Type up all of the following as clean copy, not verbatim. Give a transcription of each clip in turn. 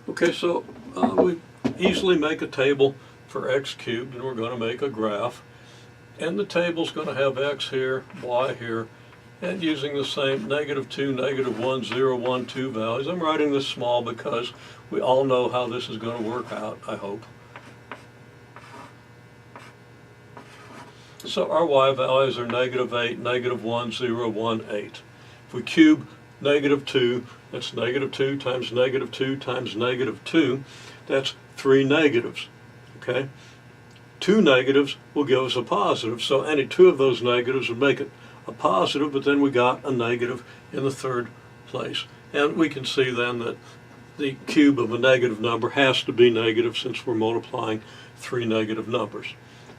Okay, so we easily make a table for x cubed, and we're going to make a graph. And the table's going to have x here, y here, and using the same -2, -1, 0, 1, 2 values. I'm writing this small because we all know how this is going to work out, I hope. So our y values are -8, -1, 0, 1, 8. If we cube -2, that's -2 times -2 times -2. That's 3 negatives, okay? 2 negatives will give us a positive, so any 2 of those negatives would make it a positive, but then we got a negative in the third place. And we can see then that the cube of a negative number has to be negative since we're multiplying 3 negative numbers.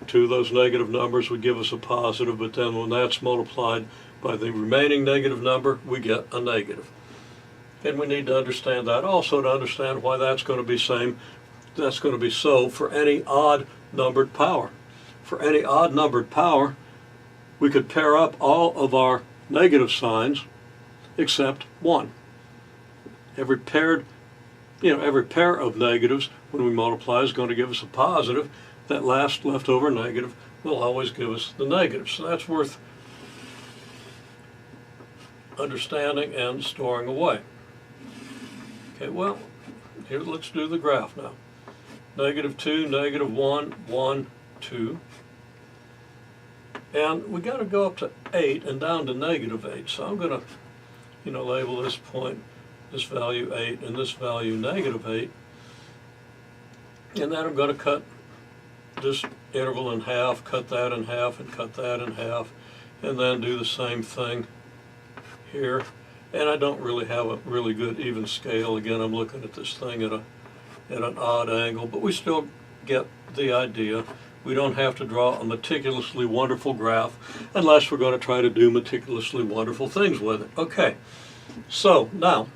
2 of those negative numbers would give us a positive, but then when that's multiplied by the remaining negative number, we get a negative. And we need to understand that also to understand why that's going to be so for any odd numbered power. For any odd numbered power, we could pair up all of our negative signs except 1. Every pair of negatives when we multiply is going to give us a positive. That last leftover negative will always give us the negative. So that's worth understanding and storing away. Okay, well, here let's do the graph now. -2, -1, 1, 2. And we got to go up to 8 and down to -8. So I'm going to, label this point, this value 8, and this value -8. And then I'm going to cut this interval in half, cut that in half, and cut that in half, and then do the same thing here. And I don't really have a really good even scale. Again, I'm looking at this thing at an odd angle, but we still get the idea. We don't have to draw a meticulously wonderful graph unless we're going to try to do meticulously wonderful things with it. Okay, so now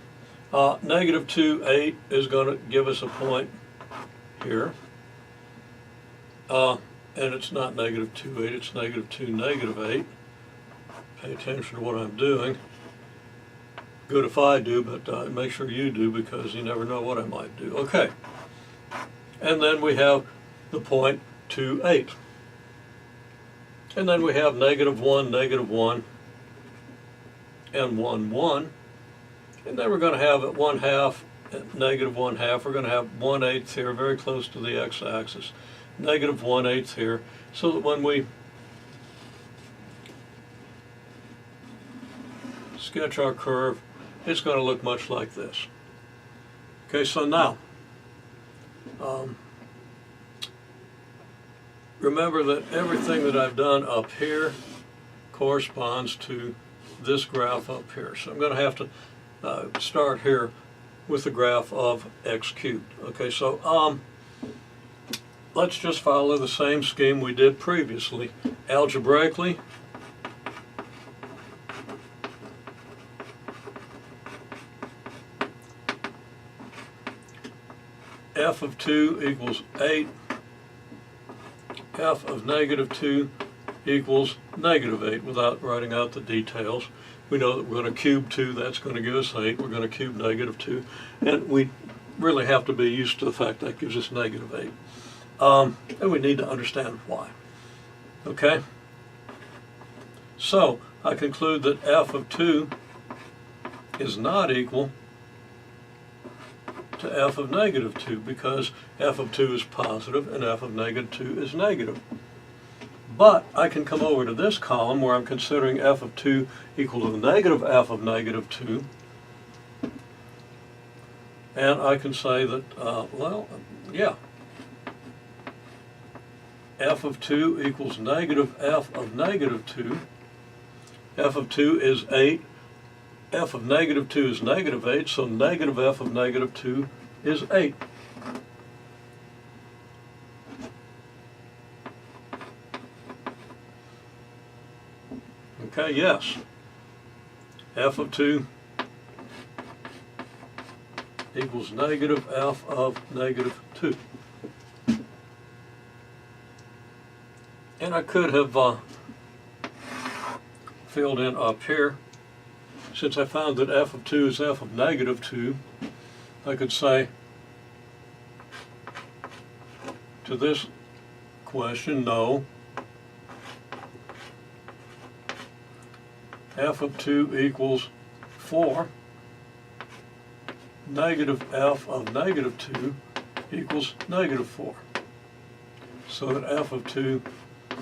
-2, 8 is going to give us a point here. And it's not -2, 8, it's -2, -8. Pay attention to what I'm doing. Good if I do, but make sure you do because you never know what I might do. Okay. And then we have the point 2, 8. And then we have -1, -1, and 1, 1. And then we're going to have at 1/2, -1/2, we're going to have 1/8 here, very close to the x-axis. -1/8 here, so that when we sketch our curve, it's going to look much like this. Okay, so now, remember that everything that I've done up here corresponds to this graph up here. So I'm going to have to start here with the graph of x cubed. Okay, so let's just follow the same scheme we did previously. Algebraically, f of 2 equals 8, f of -2 equals -8, without writing out the details. We know that we're going to cube 2, that's going to give us 8. We're going to cube -2, and we really have to be used to the fact that gives us -8. And we need to understand why. Okay? So, I conclude that f of 2 is not equal to f of -2 because f of 2 is positive and f of -2 is negative. But I can come over to this column where I'm considering f of 2 equal to the negative f of -2, and I can say that, f of 2 equals negative f of -2. F of 2 is 8. F of -2 is -8, so negative f of -2 is 8. Okay, yes. F of 2 equals negative f of -2. And I could have filled in up here. Since I found that f of 2 is f of -2, I could say to this question, no. F of 2 equals 4. Negative f of negative 2 equals negative 4. So that f of 2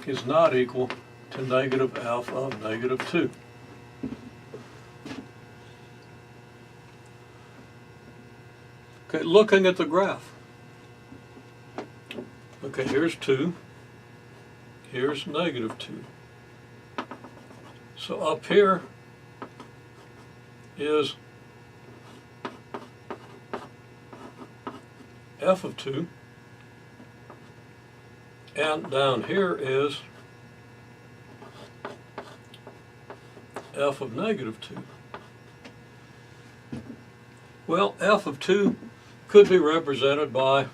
is not equal to negative f of negative 2. Okay, looking at the graph. Okay, here's 2. Here's negative 2. So up here is f of 2, and down here is f of negative 2. Well, f of 2 could be represented by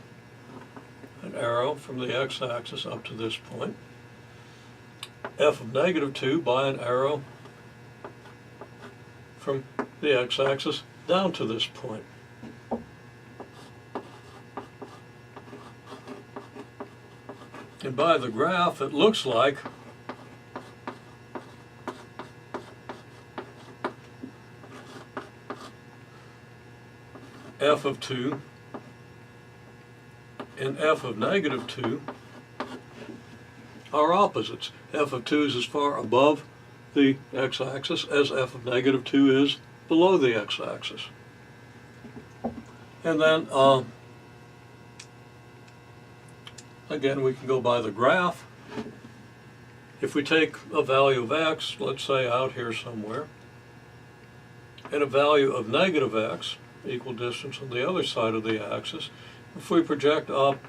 an arrow from the x-axis up to this point, f of negative 2 by an arrow from the x-axis down to this point. And by the graph, it looks like f of 2 and f of negative 2 are opposites. F of 2 is as far above the x-axis as f of negative 2 is below the x-axis. And then again, we can go by the graph. If we take a value of x, let's say out here somewhere, and a value of negative x, equal distance on the other side of the axis, if we project up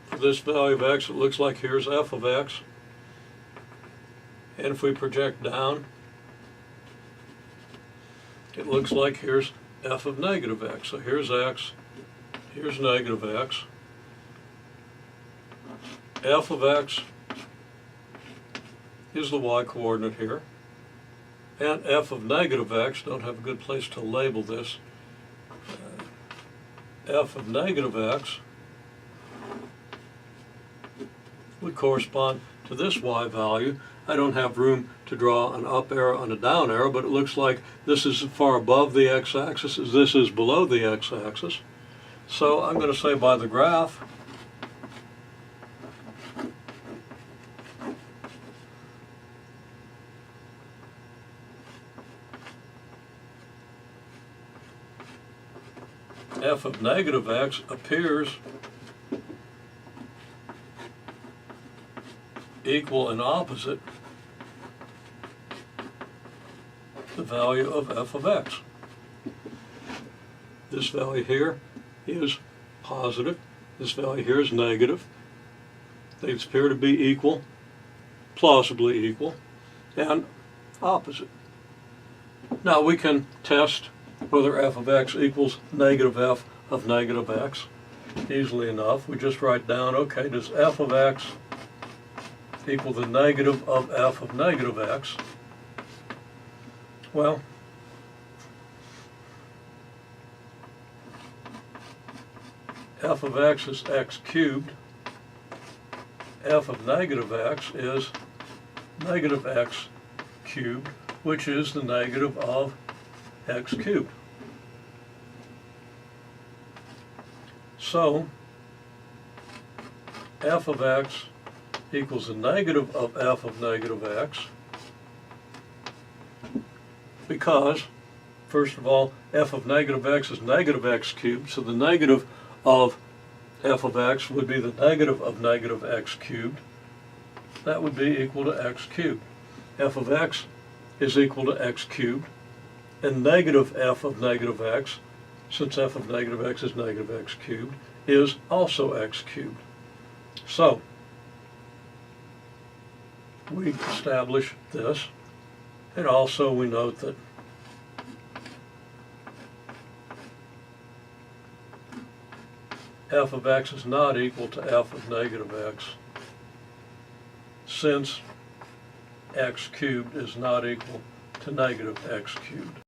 for this value of x, it looks like here's f of x. And if we project down, it looks like here's f of negative x. So here's x, here's negative x. F of x is the y-coordinate here. And f of negative x, don't have a good place to label this, f of negative x would correspond to this y value. I don't have room to draw an up arrow and a down arrow, but it looks like this is as far above the x-axis as this is below the x-axis. So I'm going to say by the graph, f of negative x appears equal and opposite the value of f of x. This value here is positive, this value here is negative. They appear to be equal, plausibly equal, and opposite. Now we can test whether f of x equals negative f of negative x easily enough. We just write down, okay, does f of x equal the negative of f of negative x? Well, f of x is x cubed. F of negative x is negative x cubed, which is the negative of x cubed. So, f of x equals the negative of f of negative x, because, first of all, f of negative x is negative x cubed, so the negative of f of x would be the negative of negative x cubed. That would be equal to x cubed. F of x is equal to x cubed, and negative f of negative x, since f of negative x is negative x cubed, is also x cubed. So, we establish this, and also we note that f of x is not equal to f of negative x, since x cubed is not equal to negative x cubed.